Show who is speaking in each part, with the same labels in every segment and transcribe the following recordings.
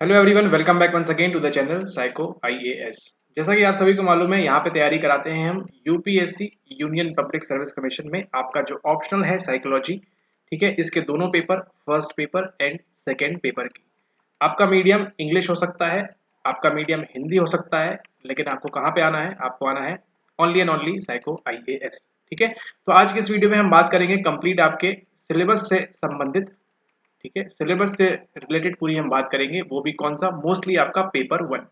Speaker 1: Hello everyone, welcome back once again to the channel Psycho IAS. जैसा कि आप सभी को मालूम है, यहाँ पे तैयारी कराते हैं हम UPSC union public service commission में आपका जो ऑप्शनल है साइकोलॉजी। ठीक है, इसके दोनों paper, first paper and second paper की। आपका मीडियम इंग्लिश हो सकता है, आपका मीडियम हिंदी हो सकता है, लेकिन आपको कहाँ पे आना है? आपको आना है only and only psycho IAS. ठीक है, तो आज की इस वीडियो में हम बात करेंगे कंप्लीट आपके सिलेबस से संबंधित। ठीक है, सिलेबस से रिलेटेड पूरी हम बात करेंगे, वो भी कौन सा? मोस्टली आपका पेपर वन।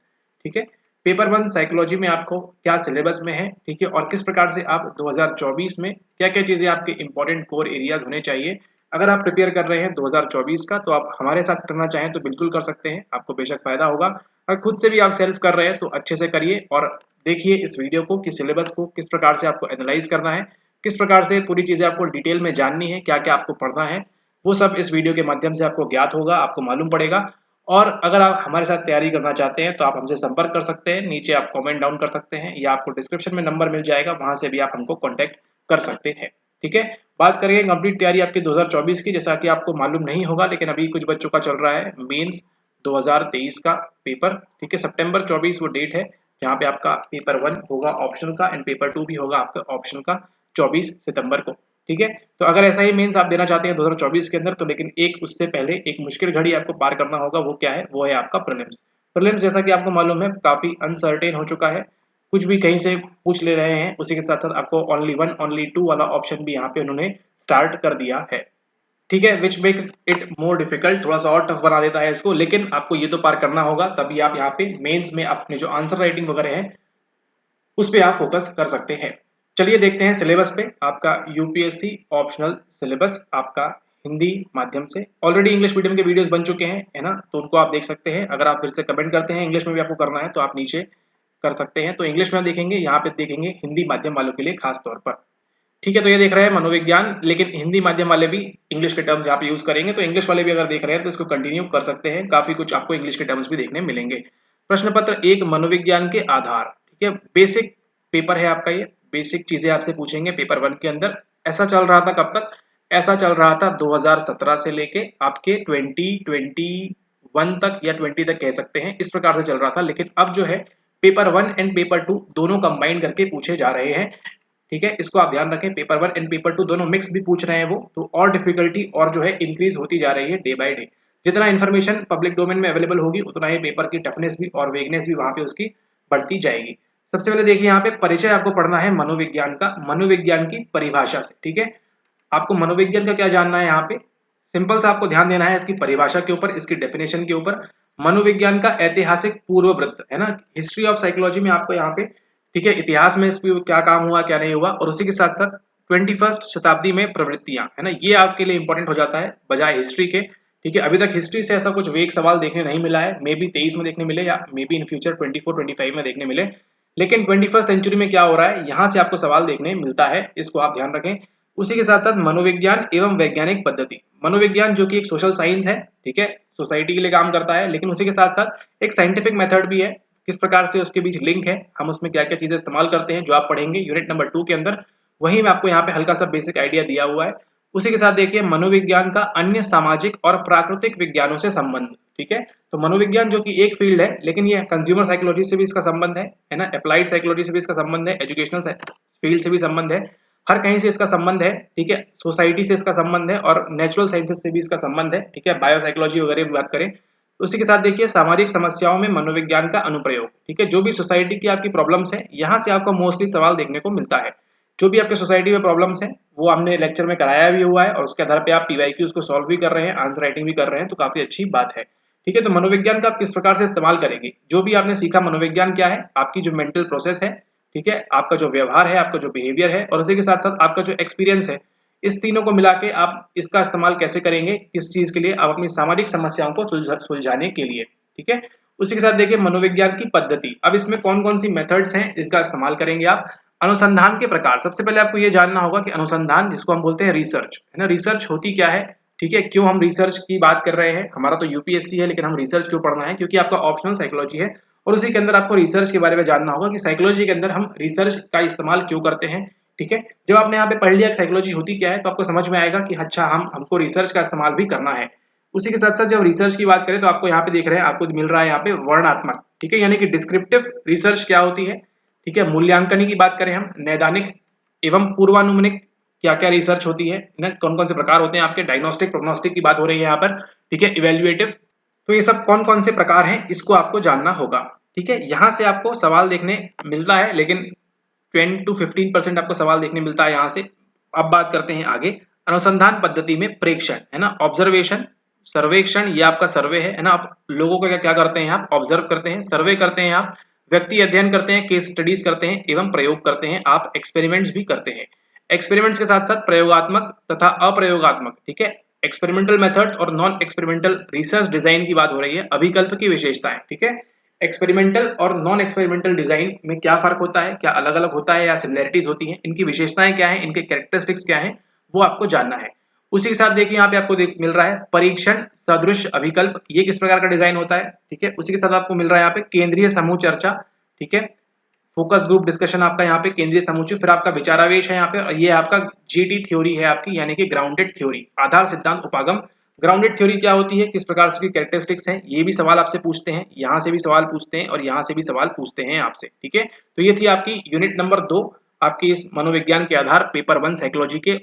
Speaker 1: ठीक है, पेपर वन साइकोलॉजी में आपको क्या सिलेबस में है, ठीक है, और किस प्रकार से आप 2024 में क्या क्या चीजें आपके इंपॉर्टेंट कोर एरियाज होने चाहिए। अगर आप प्रिपेयर कर रहे हैं 2024 का, तो आप हमारे साथ करना चाहें तो बिल्कुल कर सकते हैं, आपको बेशक फायदा होगा। अगर खुद से भी आप सेल्फ कर रहे हैं तो अच्छे से करिए और देखिए इस वीडियो को कि सिलेबस को किस प्रकार से आपको एनालाइज करना है, किस प्रकार से पूरी चीजें आपको डिटेल में जाननी है, क्या क्या आपको पढ़ना है, वो सब इस वीडियो के माध्यम से आपको ज्ञात होगा, आपको मालूम पड़ेगा। और अगर आप हमारे साथ तैयारी करना चाहते हैं तो आप हमसे संपर्क कर सकते हैं, नीचे आप कमेंट डाउन कर सकते हैं या आपको डिस्क्रिप्शन में नंबर मिल जाएगा, वहां से भी आप हमको कांटेक्ट कर सकते हैं। ठीक है, बात करेंगे कंप्लीट तैयारी आपकी 2024 की। जैसा कि आपको मालूम नहीं होगा, लेकिन अभी कुछ बच्चों का चल रहा है मेंस 2023 का पेपर। ठीक है, सितंबर 24 वो डेट है जहाँ पे आपका पेपर वन होगा ऑप्शन का एंड पेपर टू भी होगा आपका ऑप्शन का 24 सितंबर को। ठीक है, तो अगर ऐसा ही मेंस आप देना चाहते हैं 2024 के अंदर, तो लेकिन एक उससे पहले एक मुश्किल घड़ी आपको पार करना होगा। वो क्या है? वो है आपका प्रीलिम्स। प्रीलिम्स जैसा कि आपको मालूम है काफी अनसर्टेन हो चुका है, कुछ भी कहीं से पूछ ले रहे हैं। उसी के साथ साथ आपको ओनली वन ओनली टू वाला ऑप्शन भी यहाँ पे उन्होंने स्टार्ट कर दिया है। ठीक है, which makes it more difficult, थोड़ा सा और टफ बना देता है इसको, लेकिन आपको ये तो पार करना होगा, तभी आप यहाँ पे मेंस में अपने जो आंसर राइटिंग वगैरह है उस पे आप फोकस कर सकते हैं। चलिए देखते हैं सिलेबस पे। आपका यूपीएससी ऑप्शनल सिलेबस आपका हिंदी माध्यम से, ऑलरेडी इंग्लिश मीडियम के वीडियोस बन चुके हैं, है ना, तो उनको आप देख सकते हैं। अगर आप फिर से कमेंट करते हैं इंग्लिश में भी आपको करना है तो आप नीचे कर सकते हैं। तो इंग्लिश में देखेंगे, यहाँ पे देखेंगे हिंदी माध्यम वालों के लिए खास तौर पर। ठीक है, तो ये देख रहे हैं मनोविज्ञान, लेकिन हिंदी माध्यम वाले भी इंग्लिश के टर्म्स यहाँ पे यूज करेंगे, तो इंग्लिश वाले भी अगर देख रहे हैं तो इसको कंटिन्यू कर सकते हैं, काफी कुछ आपको इंग्लिश के टर्म्स भी देखने मिलेंगे। प्रश्न पत्र एक, मनोविज्ञान के आधार। ठीक है, बेसिक पेपर है आपका, ये बेसिक चीजें आपसे पूछेंगे पेपर वन के अंदर। ऐसा चल रहा था कब तक? ऐसा चल रहा था 2017 से लेके आपके 2021 तक या 20 तक कह सकते हैं, इस प्रकार से चल रहा था। लेकिन अब जो है paper one and paper two दोनों कंबाइन करके पूछे जा रहे हैं। ठीक है, इसको आप ध्यान रखें, paper one and paper two दोनों मिक्स भी पूछ रहे हैं वो, तो और डिफिकल्टी और जो है इंक्रीज होती जा रही है डे बाय डे। जितना इन्फॉर्मेशन पब्लिक डोमेन में अवेलेबल होगी, उतना ही पेपर की टफनेस भी और वेगनेस भी वहां पे उसकी बढ़ती जाएगी। सबसे पहले देखिए, यहाँ पे परिचय आपको पढ़ना है मनोविज्ञान का, मनोविज्ञान की परिभाषा से। ठीक है, आपको मनोविज्ञान का क्या जानना है यहाँ पे? सिंपल सा आपको ध्यान देना है इसकी परिभाषा के ऊपर, इसकी डेफिनेशन के ऊपर। मनोविज्ञान का ऐतिहासिक पूर्ववृत्त, है ना, हिस्ट्री ऑफ साइकोलॉजी में आपको यहाँ पे, ठीक है, इतिहास में इसमें क्या काम हुआ क्या नहीं हुआ, और उसी के साथ साथ 21st शताब्दी में प्रवृत्तियां, है ना, ये आपके लिए इंपॉर्टेंट हो जाता है बजाय हिस्ट्री के। ठीक है, अभी तक हिस्ट्री से ऐसा कुछ वेग सवाल देखने नहीं मिला है, मे बी 23 में देखने मिले या मे बी इन फ्यूचर 24-25 में देखने मिले, लेकिन 21st सेंचुरी में क्या हो रहा है यहाँ से आपको सवाल देखने मिलता है, इसको आप ध्यान रखें। उसी के साथ साथ मनोविज्ञान एवं वैज्ञानिक पद्धति, मनोविज्ञान जो कि एक सोशल साइंस है, ठीक है, सोसाइटी के लिए काम करता है, लेकिन उसी के साथ साथ एक साइंटिफिक मेथड भी है, किस प्रकार से उसके बीच लिंक है, हम उसमें क्या क्या चीजें इस्तेमाल करते हैं, जो आप पढ़ेंगे यूनिट नंबर 2 के अंदर। वही मैं आपको यहाँ पे हल्का सा बेसिक आइडिया दिया हुआ है। उसी के साथ देखिए मनोविज्ञान का अन्य सामाजिक और प्राकृतिक विज्ञानों से संबंध। ठीक है, तो मनोविज्ञान जो कि एक फील्ड है, लेकिन ये कंज्यूमर साइकोलॉजी से भी इसका संबंध है ना, अप्लाइड साइकोलॉजी से भी इसका संबंध है, एजुकेशनल फील्ड से भी संबंध है, हर कहीं से इसका संबंध है। ठीक है, सोसाइटी से इसका संबंध है और नेचुरल साइंसेस से भी इसका संबंध है। ठीक है, बायोसाइकोलॉजी वगैरह की बात करें तो उसी के साथ देखिए सामाजिक समस्याओं में मनोविज्ञान का अनुप्रयोग। ठीक है, जो भी सोसाइटी की आपकी प्रॉब्लम्स है, यहाँ से आपको मोस्टली सवाल देखने को मिलता है। जो भी आपके सोसाइटी में प्रॉब्लम्स हैं वो हमने लेक्चर में कराया भी हुआ है, और उसके आधार पे आप पीवाईक्यूज को सॉल्व भी कर रहे हैं, आंसर राइटिंग भी कर रहे हैं, तो काफी अच्छी बात है। ठीक है, तो मनोविज्ञान का आप किस प्रकार से इस्तेमाल करेंगे, जो भी आपने सीखा, मनोविज्ञान क्या है, आपकी जो मेंटल प्रोसेस है, ठीक है, आपका जो व्यवहार है, आपका जो बिहेवियर है, और उसी के साथ साथ आपका जो एक्सपीरियंस है, इस तीनों को मिला के आप इसका इस्तेमाल कैसे करेंगे, किस चीज के लिए, आप अपनी सामाजिक समस्याओं को सुलझाने के लिए। ठीक है, उसी के साथ देखिए मनोविज्ञान की पद्धति, अब इसमें कौन कौन सी मेथड्स हैं इसका इस्तेमाल करेंगे आप। अनुसंधान के प्रकार, सबसे पहले आपको ये जानना होगा कि अनुसंधान जिसको हम बोलते हैं रिसर्च, है ना, रिसर्च होती क्या है। ठीक है, क्यों हम रिसर्च की बात कर रहे हैं, हमारा तो यूपीएससी है, लेकिन हम रिसर्च क्यों पढ़ना है? क्योंकि आपका ऑप्शनल साइकोलॉजी है, और उसी के अंदर आपको रिसर्च के बारे में जानना होगा कि साइकोलॉजी के अंदर हम रिसर्च का इस्तेमाल क्यों करते हैं। ठीक है, जब आपने यहाँ पे पढ़ लिया साइकोलॉजी होती क्या है, तो आपको समझ में आएगा कि अच्छा हमको रिसर्च का इस्तेमाल भी करना है। उसी के साथ साथ जब रिसर्च की बात करें तो आपको यहाँ पे देख रहे हैं, आपको मिल रहा है यहाँ पे वर्णनात्मक, ठीक है, यानी कि डिस्क्रिप्टिव रिसर्च क्या होती है, ठीक है। मूल्यांकन की बात करें हम, नैदानिक एवं पूर्वानुमानिक क्या क्या रिसर्च होती है ना, कौन कौन से प्रकार होते हैं आपके, डायग्नोस्टिक प्रोग्नोस्टिक की बात हो रही है यहाँ पर, ठीक है, इवेल्युएटिव, तो ये सब कौन कौन से प्रकार हैं इसको आपको जानना होगा, ठीक है। यहाँ से आपको सवाल देखने मिलता है, लेकिन 10 to 15% आपको सवाल देखने मिलता है यहाँ से। अब बात करते हैं आगे, अनुसंधान पद्धति में प्रेक्षण, है ना, ऑब्जर्वेशन, सर्वेक्षण, ये आपका सर्वे है ना, आप लोगों को क्या क्या करते हैं, आप ऑब्जर्व करते हैं, सर्वे करते हैं, आप व्यक्ति अध्ययन करते हैं, केस स्टडीज करते हैं एवं प्रयोग करते हैं, आप एक्सपेरिमेंट्स भी करते हैं। एक्सपेरिमेंट्स के साथ साथ प्रयोगात्मक तथा अप्रयोगात्मक, ठीक है, एक्सपेरिमेंटल मेथड्स और नॉन एक्सपेरिमेंटल रिसर्च डिजाइन की बात हो रही है, अभिकल्प की विशेषताएं, ठीक है। एक्सपेरिमेंटल और नॉन एक्सपेरिमेंटल डिजाइन में क्या फर्क होता है, क्या अलग अलग होता है या सिमिलरिटीज होती हैं, इनकी विशेषताएं क्या है, इनके कैरेक्टरिस्टिक्स क्या है, वो आपको जानना है। उसी के साथ देखिए यहाँ पे आपको मिल रहा है परीक्षण सदृश अभिकल्प, ये किस प्रकार का डिजाइन होता है, ठीक है। उसी के साथ आपको मिल रहा है यहाँ पे केंद्रीय समूह चर्चा, ठीक है, फोकस ग्रुप डिस्कशन आपका यहाँ पे केंद्रीय समूह, फिर आपका विचारावेश है यहाँ पे, और ये आपका जीटी थ्योरी है आपकी, यानी कि ग्राउंडेड थ्योरी, आधार सिद्धांत उपागम। ग्राउंडेड थ्योरी क्या होती है, किस प्रकार से कैरेक्टरिस्टिक्स हैं, ये भी सवाल आपसे पूछते हैं, यहाँ से भी सवाल पूछते हैं और यहाँ से भी सवाल पूछते हैं आपसे, ठीक है। तो ये थी आपकी यूनिट नंबर 2 आपकी इस मनोविज्ञान के आधार पेपर 1 साइकोलॉजी के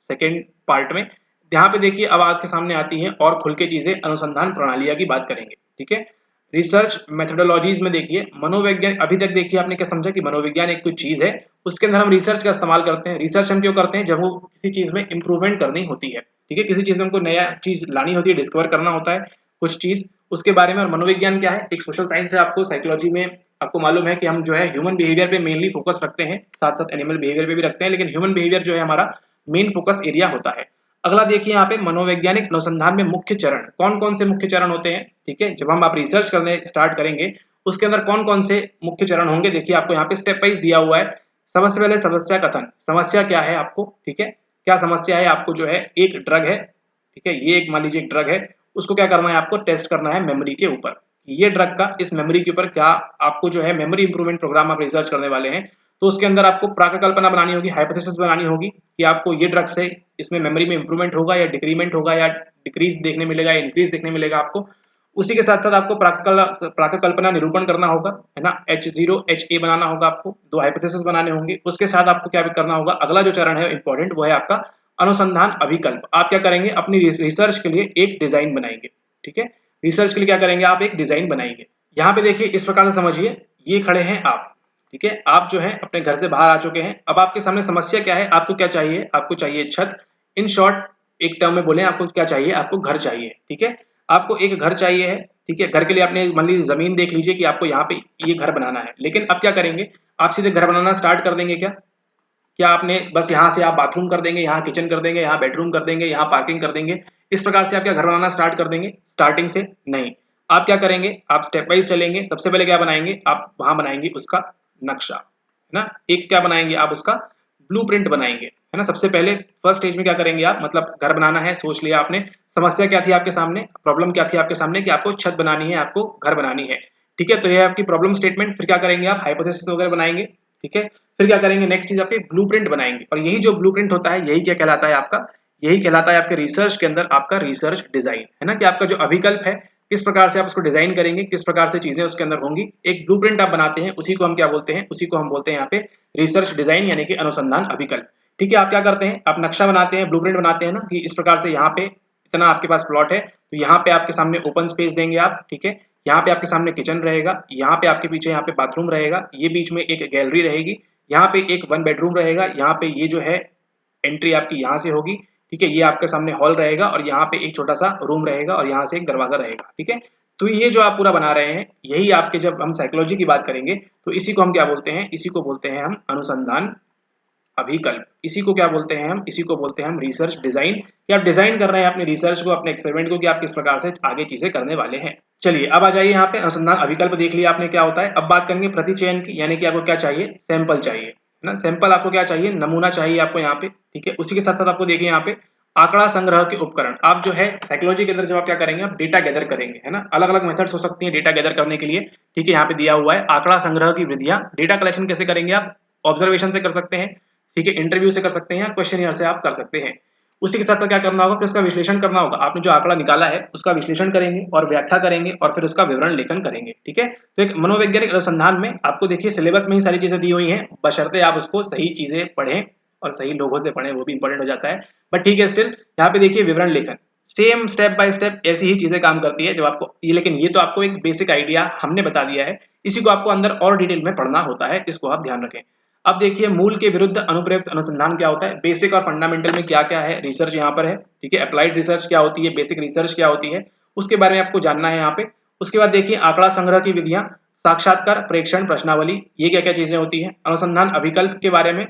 Speaker 1: सेकेंड पार्ट में। यहाँ पे देखिए अब आपके सामने आती है और खुल के चीजें, अनुसंधान प्रणालियां की बात करेंगे, ठीक है। रिसर्च मेथोडोलॉजीज में देखिए मनोविज्ञान, अभी तक देखिए आपने क्या समझा कि मनोविज्ञान एक कोई चीज है, उसके अंदर हम रिसर्च का इस्तेमाल करते हैं। रिसर्च हम क्यों करते हैं, जब वो किसी चीज में इंप्रूवमेंट करनी होती है, ठीक है, किसी चीज में हमको नया चीज लानी होती है, डिस्कवर करना होता है कुछ चीज, उसके बारे में। और मनोविज्ञान क्या है, एक सोशल साइंस है, आपको साइकोलॉजी में आपको मालूम है कि हम जो है ह्यूमन बिहेवियर पे मेनली फोकस रखते हैं, साथ साथ एनिमल बिहेवियर पे भी रखते हैं, लेकिन ह्यूमन बिहेवियर जो है हमारा मेन फोकस एरिया होता है। अगला देखिए यहाँ पे मनोवैज्ञानिक अनुसंधान में मुख्य चरण, कौन कौन से मुख्य चरण होते हैं, ठीक है, जब हम आप रिसर्च करने स्टार्ट करेंगे उसके अंदर कौन कौन से मुख्य चरण होंगे, देखिए आपको यहाँ पे स्टेप वाइज दिया हुआ है। सबसे पहले समस्या कथन, समस्या क्या है आपको, ठीक है, क्या समस्या है आपको, जो है एक ड्रग है, ठीक है, ये एक मान लीजिए एक ड्रग है, उसको क्या करना है, आपको टेस्ट करना है मेमोरी के ऊपर, ये ड्रग का इस मेमोरी के ऊपर क्या, आपको जो है मेमोरी इंप्रूवमेंट प्रोग्राम आप रिसर्च करने वाले हैं, तो उसके अंदर आपको प्राकल्पना बनानी होगी, हाइपोथेसिस बनानी होगी कि आपको ये ड्रग से इसमें मेमोरी में इंप्रूवमेंट होगा या डिक्रीमेंट होगा या डिक्रीज देखने मिलेगा या इंक्रीज देखने मिलेगा आपको। उसी के साथ साथ आपको प्राकल्पना निरूपण करना होगा, है ना, H0 HA बनाना होगा, आपको दो हाइपोथेसिस बनाने होंगे। उसके साथ आपको क्या करना होगा, अगला जो चरण है इंपॉर्टेंट, वो है आपका अनुसंधान अभिकल्प। आप क्या करेंगे, अपनी रिसर्च के लिए एक डिजाइन बनाएंगे, ठीक है, रिसर्च के लिए क्या करेंगे, आप एक डिजाइन बनाएंगे। यहाँ पे देखिए इस प्रकार से समझिए, ये खड़े हैं आप, ठीक है, आप जो है अपने घर से बाहर आ चुके हैं, अब आपके सामने समस्या क्या है, आपको क्या चाहिए, आपको चाहिए छत। इन शॉर्ट एक टर्म में बोले, आपको क्या चाहिए, आपको घर चाहिए, ठीक है, आपको एक घर चाहिए है, ठीक है। घर के लिए आपने मान लीजिए जमीन देख लीजिए कि आपको यहाँ पे ये घर बनाना है, लेकिन अब क्या करेंगे, आप सीधे घर बनाना स्टार्ट कर देंगे क्या, क्या आपने बस यहाँ से आप बाथरूम कर देंगे, यहाँ किचन कर देंगे, यहाँ बेडरूम कर देंगे, यहाँ पार्किंग कर देंगे, इस प्रकार से आप क्या घर बनाना स्टार्ट कर देंगे स्टार्टिंग से, नहीं। आप क्या करेंगे, आप स्टेप वाइज चलेंगे। सबसे पहले क्या बनाएंगे, आप वहां बनाएंगे उसका नक्शा, है ना, एक क्या बनाएंगे आप, उसका ब्लूप्रिंट बनाएंगे, है ना। सबसे पहले फर्स्ट स्टेज में क्या करेंगे आप, मतलब घर बनाना है, सोच लिया आपने, समस्या क्या थी आपके सामने, प्रॉब्लम क्या थी आपके सामने, कि आपको छत बनानी है, आपको घर बनानी है, ठीक है। तो ये आपकी प्रॉब्लम स्टेटमेंट। फिर क्या करेंगे आप, हाइपोथेसिस वगैरह बनाएंगे, ठीक है। फिर क्या करेंगे, नेक्स्ट चीज आपके ब्लूप्रिंट बनाएंगे, और यही जो ब्लूप्रिंट होता है, यही क्या कहलाता है आपका, यही कहलाता है आपके रिसर्च के अंदर आपका रिसर्च डिजाइन, है ना, कि आपका जो अभिकल्प है किस प्रकार से आप उसको डिजाइन करेंगे, किस प्रकार से चीजें उसके अंदर होंगी, एक ब्लूप्रिंट आप बनाते हैं, उसी को हम क्या बोलते हैं, उसी को हम बोलते हैं यहाँ पे रिसर्च डिजाइन, यानी कि अनुसंधान अभिकल्प, ठीक है। आप क्या करते हैं, आप नक्शा बनाते हैं, ब्लूप्रिंट बनाते हैं ना, कि इस प्रकार से यहाँ पे इतना आपके पास प्लॉट है, तो यहाँ पे आपके सामने ओपन स्पेस देंगे आप, ठीक है, यहाँ पे आपके सामने किचन रहेगा, यहाँ पे आपके पीछे यहाँ पे बाथरूम रहेगा, ये बीच में एक गैलरी रहेगी, यहाँ पे एक 1 बेडरूम रहेगा, यहाँ पे ये जो है एंट्री आपकी यहाँ से होगी, ठीक है, ये आपके सामने हॉल रहेगा, और यहाँ पे एक छोटा सा रूम रहेगा, और यहाँ से एक दरवाजा रहेगा, ठीक है। तो ये जो आप पूरा बना रहे हैं, यही आपके, जब हम साइकोलॉजी की बात करेंगे तो इसी को हम क्या बोलते हैं, इसी को बोलते हैं हम अनुसंधान अभिकल्प। इसी को क्या बोलते हैं हम, इसी को बोलते हैं हम रिसर्च डिजाइन, कि आप डिजाइन कर रहे हैं अपने रिसर्च को, अपने एक्सपेरिमेंट को, कि आप किस प्रकार से आगे चीजें करने वाले हैं। चलिए अब आ जाइए, यहाँ पे अनुसंधान अभिकल्प देख लिया आपने क्या होता है। अब बात करेंगे प्रतिचयन की, यानी कि आपको क्या चाहिए, सैंपल चाहिए, है ना, सैंपल आपको क्या चाहिए, नमूना चाहिए आपको यहाँ पे, ठीक है। उसी के साथ साथ आपको देखिए यहाँ पे आंकड़ा संग्रह के उपकरण, आप जो है साइकोलॉजी के अंदर जब आप क्या करेंगे, आप डेटा गैदर करेंगे, है ना, अलग अलग मेथड्स हो सकती हैं डेटा गैदर करने के लिए, ठीक है। यहाँ पे दिया हुआ है आंकड़ा संग्रह की विधियां, डेटा कलेक्शन कैसे करेंगे आप, ऑब्जर्वेशन से कर सकते हैं, ठीक है, इंटरव्यू से कर सकते हैं, क्वेश्चन से आप कर सकते हैं। उसी के साथ क्या करना होगा, फिर उसका विश्लेषण करना होगा। आपने जो आंकड़ा निकाला है उसका विश्लेषण करेंगे और व्याख्या करेंगे और फिर उसका विवरण लेखन करेंगे। ठीक है, तो एक मनोवैज्ञानिक अनुसंधान में आपको देखिए सिलेबस में ही सारी चीजें दी हुई हैं, बशर्ते आप उसको सही चीजें पढ़ें और सही लोगों से पढ़ें, वो भी इंपॉर्टेंट हो जाता है। बट ठीक है, स्टिल यहाँ पे देखिए विवरण लेखन सेम स्टेप बाय स्टेप ऐसी ही चीजें काम करती है जब आपको ये, लेकिन ये तो आपको एक बेसिक आइडिया हमने बता दिया है, इसी को आपको अंदर और डिटेल में पढ़ना होता है, इसको आप ध्यान रखें। अब देखिए मूल के विरुद्ध अनुप्रयुक्त अनुसंधान क्या होता है, बेसिक और फंडामेंटल में क्या क्या है, रिसर्च यहाँ पर है। ठीक है, अप्लाइड रिसर्च क्या होती है, बेसिक रिसर्च क्या होती है, उसके बारे में आपको जानना है यहाँ पे। उसके बाद देखिए आंकड़ा संग्रह की विधियां, साक्षात्कार, प्रेक्षण, प्रश्नावली, ये क्या क्या चीजें होती है, अनुसंधान अभिकल्प के बारे में।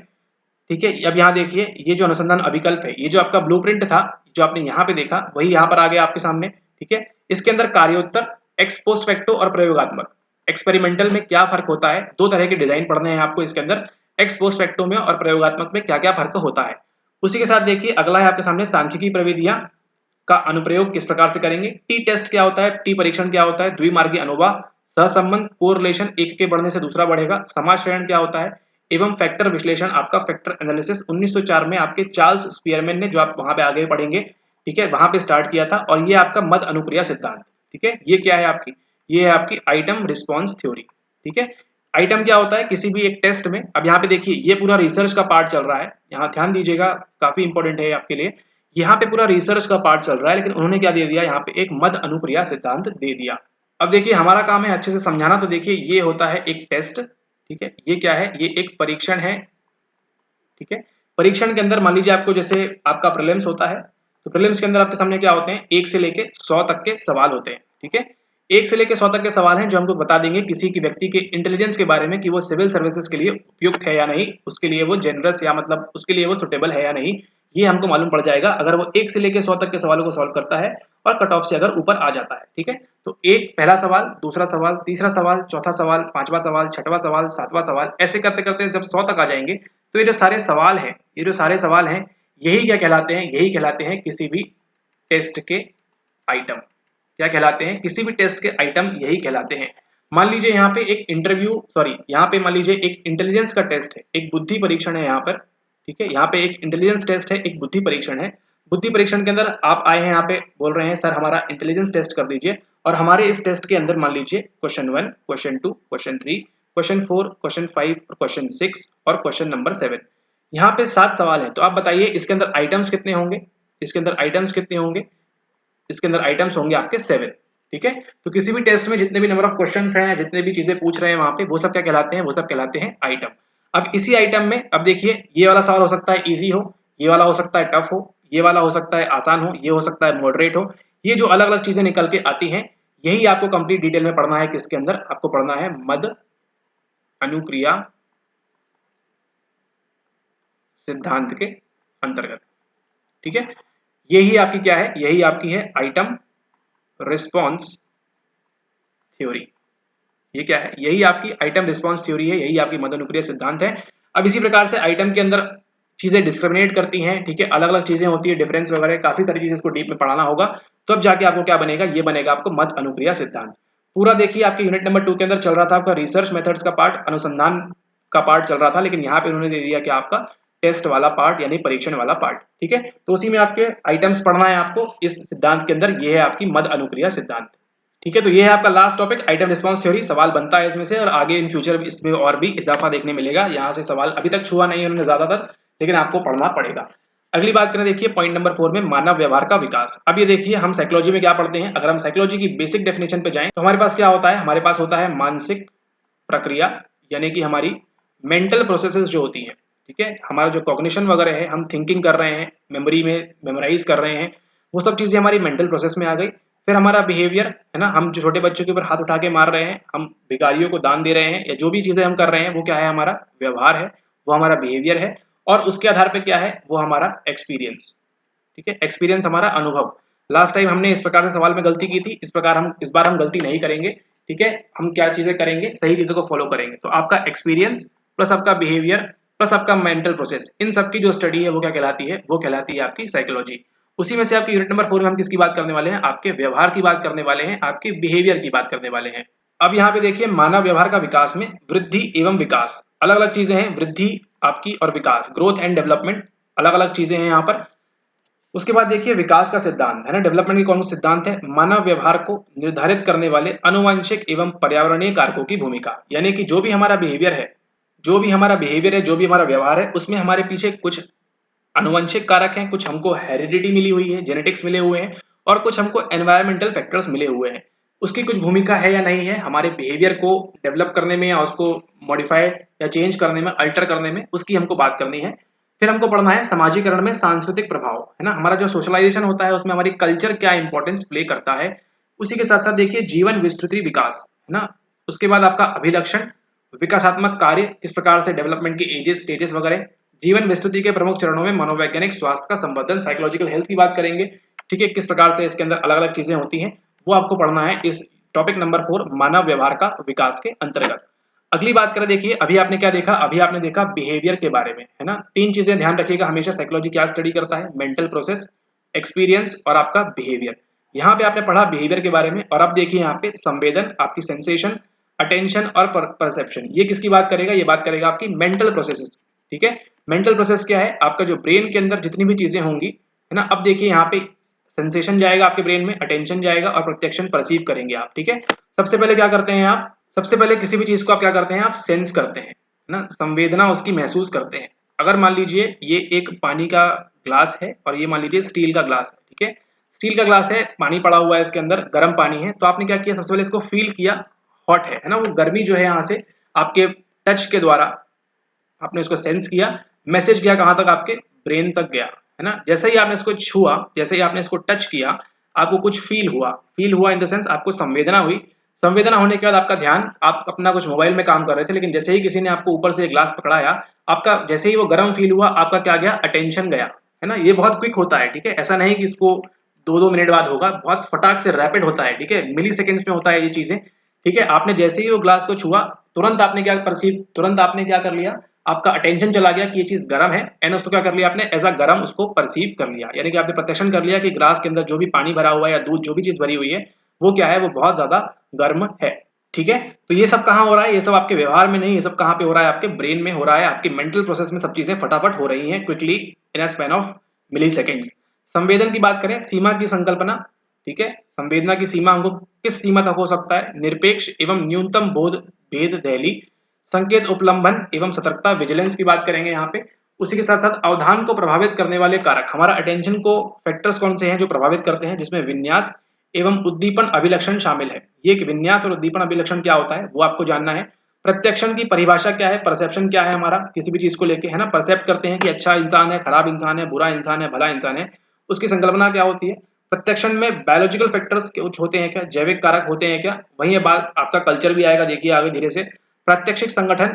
Speaker 1: ठीक है, अब यहाँ देखिए ये जो अनुसंधान अभिकल्प है, ये जो आपका ब्लूप्रिंट था जो आपने यहाँ पे देखा वही यहाँ पर आ गया आपके सामने। ठीक है, इसके अंदर कार्योत्तर, एक्स पोस्ट फैक्टो और प्रयोगात्मक, एक्सपेरिमेंटल में क्या फर्क होता है, दो तरह के डिजाइन पढ़ने हैं आपको इसके अंदर, एक्स पोस्ट फैक्टो में और प्रयोगात्मक में क्या क्या फर्क होता है। उसी के साथ देखिए अगला है आपके सामने सांख्यिकी प्रविधियां का अनुप्रयोग किस प्रकार से करेंगे, टी टेस्ट क्या होता है, टी परीक्षण क्या होता है, द्विमार्गी अनुवाद, सहसंबंध, कोरिलेशन, एक के बढ़ने से दूसरा बढ़ेगा, समाजशरण क्या होता है, एवं फैक्टर विश्लेषण, आपका फैक्टर एनालिसिस 1904 में आपके चार्ल्स स्पियरमैन ने, जो आप वहां पे आगे पढ़ेंगे, ठीक है, वहां पे स्टार्ट किया था। और ये आपका मद अनुक्रिया सिद्धांत। ठीक है, ये क्या है आपकी, ये है आपकी आइटम रिस्पॉन्स थ्योरी। ठीक है, आइटम क्या होता है किसी भी एक टेस्ट में। अब यहाँ पे देखिए ये पूरा रिसर्च का पार्ट चल रहा है, यहाँ ध्यान दीजिएगा, काफी इंपॉर्टेंट है आपके लिए। यहाँ पे पूरा रिसर्च का पार्ट चल रहा है, लेकिन उन्होंने क्या दे दिया, यहाँ पे एक मद अनुक्रिया सिद्धांत दे दिया। अब देखिए हमारा काम है अच्छे से समझाना, तो देखिए ये होता है एक टेस्ट। ठीक है, ये क्या है, ये एक परीक्षण है। ठीक है, परीक्षण के अंदर मान लीजिए आपको जैसे आपका प्रीलिम्स होता है, तो प्रीलिम्स के अंदर आपके सामने क्या होते हैं, 1 से लेके 100 तक के सवाल होते हैं। ठीक है, 1 से लेके 100 तक के सवाल हैं जो हमको बता देंगे किसी की व्यक्ति के इंटेलिजेंस के बारे में कि वो सिविल सर्विसेज के लिए उपयुक्त है या नहीं, उसके लिए वो जेनरस या मतलब उसके लिए वो सुटेबल है या नहीं, ये हमको मालूम पड़ जाएगा अगर वो 1 से लेके 100 तक के सवालों को सॉल्व करता है और कट ऑफ से अगर ऊपर आ जाता है। ठीक है, तो एक पहला सवाल, दूसरा सवाल, तीसरा सवाल, चौथा सवाल, पांचवा सवाल, छठवां सवाल, सातवां सवाल, ऐसे करते करते जब 100 तक आ जाएंगे तो ये जो सारे सवाल हैं, ये जो सारे सवाल हैं, यही क्या कहलाते हैं, यही कहलाते हैं किसी भी टेस्ट के आइटम। क्या कहलाते हैं, किसी भी टेस्ट के आइटम यही कहलाते हैं। मान लीजिए यहाँ पे एक इंटरव्यू, सॉरी यहाँ पे मान लीजिए एक इंटेलिजेंस का टेस्ट है, एक बुद्धि परीक्षण है यहाँ पर। ठीक है, यहाँ पे एक इंटेलिजेंस टेस्ट है, एक बुद्धि परीक्षण है। बुद्धि परीक्षण के अंदर आप आए हैं यहाँ पे, बोल रहे हैं सर हमारा इंटेलिजेंस टेस्ट कर दीजिए, और हमारे इस टेस्ट के अंदर मान लीजिए question 1, question 2, question 3, question 4, question 5 और क्वेश्चन 6 और क्वेश्चन नंबर 7, यहाँ पे 7 सवाल हैं। तो आप बताइए इसके अंदर आइटम्स कितने होंगे, इसके अंदर आइटम्स कितने होंगे, इसके अंदर आइटम्स होंगे आपके 7। ठीक है, तो किसी भी टेस्ट में जितने भी नंबर ऑफ क्वेश्चंस हैं, जितने भी चीजें पूछ रहे हैं वहां पे, वो सब क्या कहलाते हैं, वो सब कहलाते हैं आइटम। अब इसी आइटम में अब देखिए ये वाला सवाल हो सकता है इजी हो, ये वाला हो सकता है टफ हो, ये वाला हो सकता है आसान हो, ये हो सकता है मॉडरेट हो। ये जो अलग अलग चीजें निकल के आती हैं, यही आपको कंप्लीट डिटेल में पढ़ना है। किसके अंदर आपको पढ़ना है, मद अनुक्रिया सिद्धांत के अंतर्गत। ठीक है, यही आपकी क्या है, यही आपकी है आइटम रिस्पॉन्स थ्योरी। ये क्या है, यही आपकी आइटम रिस्पॉन्स थ्योरी है, यही आपकी मद अनुक्रिया सिद्धांत है। अब इसी प्रकार से आइटम के अंदर चीजें डिस्क्रिमिनेट करती हैं। ठीक है, अलग अलग चीजें होती है, डिफरेंस वगैरह, काफी सारी चीजें इसको डीप में पढ़ाना होगा, तो अब जाके आपको क्या बनेगा, ये बनेगा आपको मद अनुक्रिया सिद्धांत। पूरा देखिए आपके यूनिट नंबर 2 के अंदर चल रहा था आपका रिसर्च मेथड्स का पार्ट, अनुसंधान का पार्ट चल रहा था, लेकिन यहाँ पे उन्होंने दे दिया कि आपका टेस्ट वाला पार्ट यानी परीक्षण वाला पार्ट। ठीक है, तो उसी में आपके आइटम्स पढ़ना है आपको इस सिद्धांत के अंदर, ये है आपकी मद अनुक्रिया सिद्धांत। ठीक है, तो ये है आपका last topic item response theory. सवाल बनता है इसमें से, और आगे इन फ्यूचर इसमें और भी इजाफा देखने मिलेगा। यहाँ से सवाल अभी तक छुआ नहीं उन्होंने ज्यादातर, लेकिन आपको पढ़ना पड़ेगा। अगली बात करें, देखिए पॉइंट नंबर 4 में मानव व्यवहार का विकास। अब ये देखिए हम साइकोलॉजी में क्या पढ़ते हैं, अगर हम साइकोलॉजी की बेसिक डेफिनेशन पे जाएं तो हमारे पास क्या होता है, हमारे पास होता है मानसिक प्रक्रिया, यानी कि हमारी मेंटल प्रोसेसेस जो होती हैं। ठीक है, हमारा जो कॉग्निशन वगैरह है, हम थिंकिंग कर रहे हैं, मेमोरी में मेमोराइज कर रहे हैं, वो सब चीजें हमारी मेंटल प्रोसेस में आ गई। फिर हमारा बिहेवियर है ना, हम जो छोटे बच्चों के ऊपर हाथ उठा के मार रहे हैं, हम भिखारियों को दान दे रहे हैं, या जो भी चीजें हम कर रहे हैं वो क्या है, हमारा व्यवहार है, वो हमारा बिहेवियर है। और उसके आधार पे क्या है, वो हमारा एक्सपीरियंस। ठीक है, एक्सपीरियंस हमारा अनुभव। लास्ट टाइम हमने इस प्रकार से सवाल में गलती की थी, इस बार हम गलती नहीं करेंगे। ठीक है, हम क्या चीजें करेंगे, सही चीजों को फॉलो करेंगे। तो आपका एक्सपीरियंस प्लस आपका बिहेवियर प्लस आपका मेंटल प्रोसेस, इन सब की जो स्टडी है वो क्या कहलाती है, वो कहलाती है आपकी साइकोलॉजी। उसी में से आपकी यूनिट नंबर 4 में हम किसकी बात करने वाले हैं, आपके व्यवहार की बात करने वाले हैं, आपके बिहेवियर की बात करने वाले हैं। अब यहाँ पे देखिए मानव व्यवहार का विकास में वृद्धि एवं विकास, अलग अलग चीजें हैं, वृद्धि आपकी और विकास, ग्रोथ एंड डेवलपमेंट, अलग अलग चीजें हैं यहाँ पर। उसके बाद देखिए विकास का सिद्धांत है ना, डेवलपमेंट की कौन सा सिद्धांत है, मानव व्यवहार को निर्धारित करने वाले अनुवांशिक एवं पर्यावरणीय कारकों की भूमिका, यानी कि जो भी हमारा बिहेवियर है, जो भी हमारा बिहेवियर है, जो भी हमारा व्यवहार है, उसमें हमारे पीछे कुछ अनुवंशिक कारक हैं, कुछ हमको हेरिडिटी मिली हुई है, जेनेटिक्स मिले हुए हैं, और कुछ हमको एनवायरमेंटल फैक्टर्स मिले हुए हैं। उसकी कुछ भूमिका है या नहीं है हमारे बिहेवियर को डेवलप करने में या उसको मॉडिफाई या चेंज करने में, अल्टर करने में, उसकी हमको बात करनी है। फिर हमको पढ़ना है समाजीकरण में सांस्कृतिक प्रभाव, है ना, हमारा जो सोशलाइजेशन होता है उसमें हमारी कल्चर क्या इंपॉर्टेंस प्ले करता है। उसी के साथ साथ देखिए जीवन विस्तृति विकास, है ना। उसके बाद आपका अभिलक्षण, विकासात्मक कार्य किस प्रकार से, डेवलपमेंट की एजेस, स्टेजेस वगैरह। जीवन विस्तृति के प्रमुख चरणों में मनोवैज्ञानिक स्वास्थ्य का संवर्धन, साइकोलॉजिकल हेल्थ की बात करेंगे, ठीक है, किस प्रकार से इसके अंदर अलग अलग चीजें होती हैं, वो आपको पढ़ना है इस टॉपिक नंबर 4 मानव व्यवहार का विकास के अंतर्गत। अगली बात करें, देखिए अभी आपने क्या देखा, अभी आपने देखा बिहेवियर के बारे में, है ना। तीन चीजें ध्यान रखिएगा हमेशा, साइकोलॉजी क्या स्टडी करता है, मेंटल प्रोसेस, एक्सपीरियंस और आपका बिहेवियर। यहाँ पे आपने पढ़ा बिहेवियर के बारे में, और अब देखिए यहाँ पे संवेदन, आपकी सेंसेशन, अटेंशन और परसेप्शन, ये किसकी बात करेगा, ये बात करेगा आपकी मेंटल प्रोसेसेस, ठीक है। मेंटल प्रोसेस क्या है, आपका जो ब्रेन के अंदर जितनी भी चीजें होंगी, है ना। अब देखिए यहाँ पे सेंसेशन जाएगा आपके ब्रेन में, अटेंशन जाएगा और प्रोटेक्शन परसीव करेंगे आप, ठीक है। सबसे पहले क्या करते हैं आप, सबसे पहले किसी भी चीज को आप क्या करते हैं, आप सेंस करते हैं, है ना, संवेदना उसकी महसूस करते हैं। अगर मान लीजिए ये एक पानी का ग्लास है और ये मान लीजिए स्टील का ग्लास है, ठीक है। स्टील का ग्लास है, पानी पड़ा हुआ है इसके अंदर, गर्म पानी है, तो आपने क्या किया, सबसे पहले इसको फील किया, हॉट है ना, वो गर्मी जो है यहाँ से आपके टच के द्वारा आपने उसको सेंस किया, मैसेज गया कहां तक, आपके ब्रेन तक गया, है ना। जैसे ही आपने इसको छुआ, जैसे ही आपने इसको टच किया, आपको कुछ फील हुआ इन द सेंस आपको संवेदना हुई। संवेदना होने के बाद आपका ध्यान, आप अपना कुछ मोबाइल में काम कर रहे थे, लेकिन जैसे ही किसी ने आपको ऊपर से एक ग्लास पकड़ाया, आपका जैसे ही वो गर्म फील हुआ, आपका क्या गया, अटेंशन गया, है ना। ये बहुत क्विक होता है, ठीक है, ऐसा नहीं कि इसको 2-2 मिनट बाद होगा, बहुत फटाक से रैपिड होता है, ठीक है, मिली सेकेंड्स में होता है ये चीजें, ठीक है। आपने जैसे ही वो ग्लास को छुआ, तुरंत आपने क्या परसीव, तुरंत आपने क्या कर लिया, आपका अटेंशन चला गया कि ये चीज गर्म है, एंड उसको क्या कर लिया आपने, एज अ गर्म उसको परसीव कर लिया, यानी कि आपने प्रत्यक्षण कर लिया कि ग्लास के अंदर जो भी पानी भरा हुआ है या दूध जो भी चीज भरी हुई है, वो क्या है, वो बहुत ज्यादा गर्म है, ठीक है। तो ये सब कहाँ हो रहा है, ये सब आपके व्यवहार में नहीं, ये सब कहाँ पे हो रहा है, आपके ब्रेन में हो रहा है, आपके मेंटल प्रोसेस में सब चीजें फटाफट हो रही हैं, quickly, in a span of milliseconds. संवेदन की बात करें, सीमा की संकल्पना, ठीक है, संवेदना की सीमा हमको किस सीमा तक हो सकता है, निरपेक्ष एवं न्यूनतम बोध भेद दहली, संकेत उपलंबन एवं सतर्कता, विजिलेंस की बात करेंगे यहाँ पे। उसी के साथ साथ अवधान को प्रभावित करने वाले कारक, हमारा अटेंशन को फैक्टर्स कौन से हैं जो प्रभावित करते हैं, जिसमें विन्यास एवं उद्दीपन अभिलक्षण शामिल है। ये कि विन्यास और उद्दीपन अभिलक्षण क्या होता है वो आपको जानना है। प्रत्यक्षण की परिभाषा क्या है, परसेप्शन क्या है हमारा किसी भी चीज को लेके, है ना, परसेप्ट करते हैं कि अच्छा इंसान है, खराब इंसान है, बुरा इंसान है, भला इंसान है, उसकी संकल्पना क्या होती है। प्रत्यक्षण में बायोलॉजिकल फैक्टर्स कुछ होते हैं क्या, जैविक कारक होते हैं क्या, वही बात आपका कल्चर भी आएगा, देखिए आगे धीरे से। प्रात्यक्षिक संगठन,